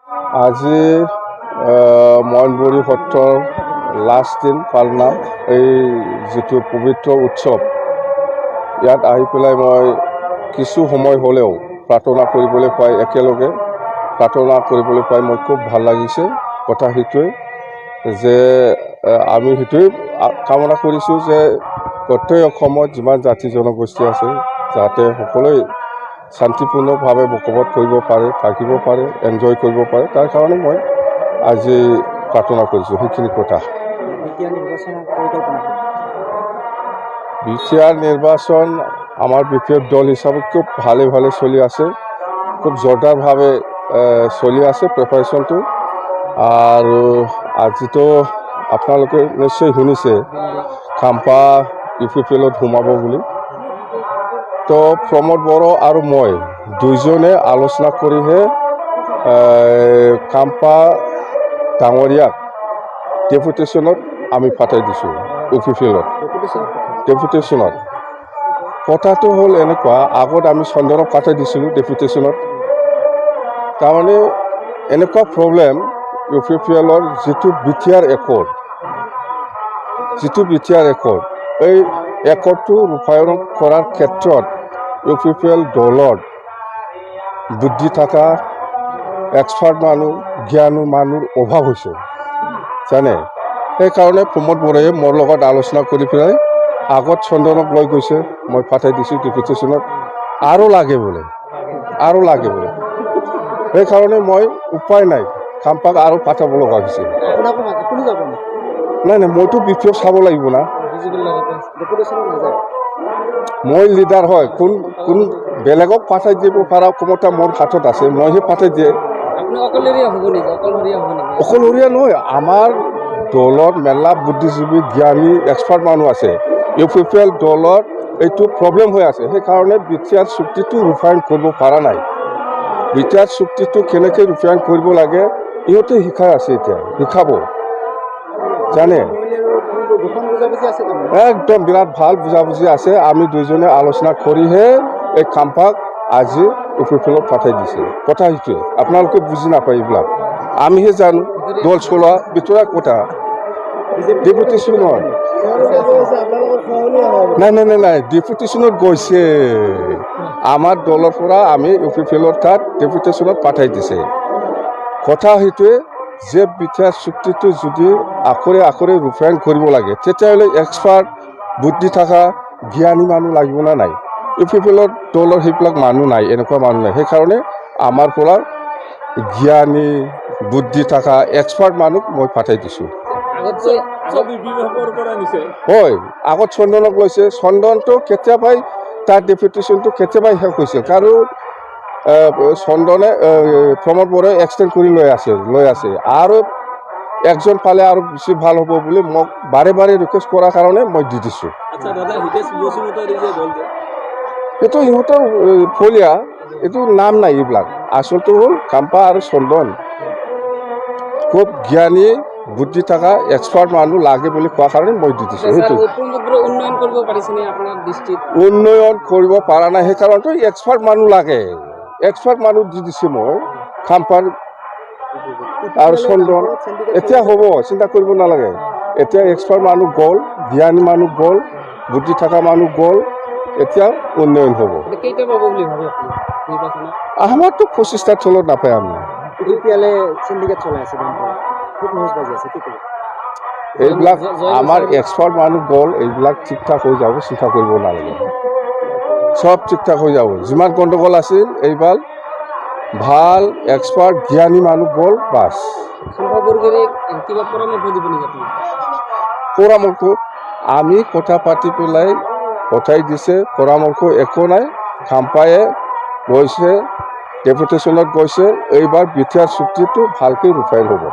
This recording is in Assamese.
আজি মইনবুৰী সত্ৰৰ লাষ্ট দিন পালনাম এই যিটো পবিত্ৰ উৎসৱ ইয়াত আহি পেলাই মই কিছু সময় হ'লেও প্ৰাৰ্থনা কৰিবলৈ পাই একেলগে প্ৰাৰ্থনা কৰিবলৈ পাই মই খুব ভাল লাগিছে। কথা সেইটোৱে যে আমি সেইটোৱে কামনা কৰিছোঁ যে গোটেই অসমত যিমান জাতি জনগোষ্ঠী আছে যাতে সকলোৱে শান্তিপূৰ্ণভাৱে বসবাস কৰিব পাৰে, থাকিব পাৰে, এনজয় কৰিব পাৰে। তাৰ কাৰণে মই আজি প্ৰাৰ্থনা কৰিছোঁ। সেইখিনি কথা। বিটিআৰ নিৰ্বাচন আমাৰ বিপিএফ দল হিচাপে খুব ভালে চলি আছে, খুব জোৰদাৰভাৱে চলি আছে প্ৰিপাৰেশ্যনটো। আৰু আজিতো আপোনালোকে নিশ্চয় শুনিছে খাম্পা UPPLত সোমাব বুলি। তো প্ৰমোদ বড়ো আৰু মই দুইজনে আলোচনা কৰিহে খাম্পা ডাঙৰীয়াক ডেপুটেশ্যনত আমি পাঠাই দিছোঁ UPPLত ডেপুটেশ্যনত। কথাটো হ'ল এনেকুৱা, আগত আমি চন্দনক পাঠাই দিছিলোঁ ডেপুটেশ্যনত। তাৰমানে এনেকুৱা প্ৰব্লেম UPPLৰ যিটো বিটিআৰ একৰ্ড এই একৰ্ডটো ৰূপায়ণ কৰাৰ ক্ষেত্ৰত UPPL দলত বুদ্ধি থকা এক্সপাৰ্ট মানুহ, জ্ঞানী মানুহৰ অভাৱ হৈছে জানে। সেইকাৰণে প্ৰমোদ বড়োৱে মোৰ লগত আলোচনা কৰি পেলাই আগত চন্দনক লৈ গৈছে, মই পাঠাই দিছোঁ ডেপুটেশ্যনত। আৰু লাগে বোলে। সেইকাৰণে মই উপায় নাই, খাম্পাক আৰু পাঠাব লগা হৈছে। নাই মইতো বিপিএফ চাব লাগিব না। মই লিডাৰ হয়, কোন বেলেগক পাঠাই দিব পৰা ক্ষমতা মোৰ হাতত আছে, মইহে পাঠাই দিয়ে। অকলশৰীয়া নহয়, আমাৰ দলত মেলা বুদ্ধিজীৱী, জ্ঞানী, এক্সপাৰ্ট মানুহ আছে। UPPL দলত এইটো প্ৰব্লেম হৈ আছে। সেইকাৰণে বিটিআৰ চুক্তিটো ৰূপায়ণ কৰিব পৰা নাই। বিটিআৰ চুক্তিটো কেনেকৈ ৰূপায়ণ কৰিব লাগে ইহঁতে শিকাই আছে, এতিয়া শিকাব জানে। একদম বিৰাট ভাল বুজাবুজি আছে। আমি দুইজনে আলোচনা কৰিহে এই খাম্পাক আজি UPPLত পাঠাই দিছে। কথা সেইটোৱে, আপোনালোকে বুজি নাপায় এইবিলাক, আমিহে জানো। দল চলোৱা ভিতৰৰ কথা ডেপুটেশ্যনত নাই ডেপুটেশ্যনত গৈছে। আমাৰ দলৰ পৰা আমি UPPLৰ তাত ডেপুটেশ্যনত পাঠাই দিছে। কথা সেইটোৱে যে বিটিআৰ চুক্তিটো যদি আখৰে ৰূপায়ণ কৰিব লাগে তেতিয়াহ'লে এক্সপাৰ্ট, বুদ্ধি থকা, জ্ঞানী মানুহ লাগিব না নাই। UPPLৰ দলৰ সেইবিলাক মানুহ নাই, এনেকুৱা মানুহ নাই। সেইকাৰণে আমাৰ পৰা জ্ঞানী, বুদ্ধি থকা, এক্সপাৰ্ট মানুহ মই পাঠাই দিছোঁ। হয়, আগত চন্দনক লৈছে। চন্দনটো কেতিয়াবাই তাৰ ডেপুটেশ্যনটো কেতিয়াবাই শেষ হৈছিল, কাৰণ চন্দনে প্ৰমোদ বড়োৱে এক্সটেণ্ড কৰি লৈ আছে। আৰু একজন পালে আৰু বেছি ভাল হ'ব বুলি মোক বাৰে ৰিকুৱেষ্ট কৰাৰ কাৰণে মই দি দিছোঁ। এইটো ইহঁতৰ ফলীয়া, এইটো নাম নাই। এইবিলাক আচলটো হ'ল খাম্পা আৰু চন্দন খুব জ্ঞানী, বুদ্ধি থকা, এক্সপাৰ্ট মানুহ লাগে বুলি কোৱাৰ কাৰণে মই দি দিছোঁ। সেইটো উন্নয়ন কৰিব পৰা নাই, সেইকাৰণেতো এক্সপাৰ্ট মানুহ লাগে। এক্সপাৰ্ট মানুহ দি দিছোঁ মই খাম্পাৰ আৰু চন্দন। এতিয়া হ'ব, চিন্তা কৰিব নালাগে। এতিয়া এক্সপাৰ্ট মানুহ গ'ল, জ্ঞানী মানুহ গ'ল, বুদ্ধি থকা মানুহ গ'ল, এতিয়া উন্নয়ন হ'ব। আমাৰতো 25টা তলত নাপায়। আমি এইবিলাক আমাৰ এক্সপাৰ্ট মানুহ গ'ল, এইবিলাক ঠিক ঠাক হৈ যাব, চিন্তা কৰিব নালাগে। চব ঠিক ঠাক হৈ যাব। যিমান গণ্ডগোল আছিল এইবাৰ ভাল এক্সপাৰ্ট জ্ঞানী মানুহ গ'ল, বাছ। পৰামৰ্শ আমি কথা পাতি পেলাই পঠাই দিছে, পৰামৰ্শ একো নাই। খাম্পায়ে গৈছে, ডেপুটেশ্যনত গৈছে। এইবাৰ বিটিআৰ চুক্তিটো ভালকৈ ৰূপায়ণ হ'ব।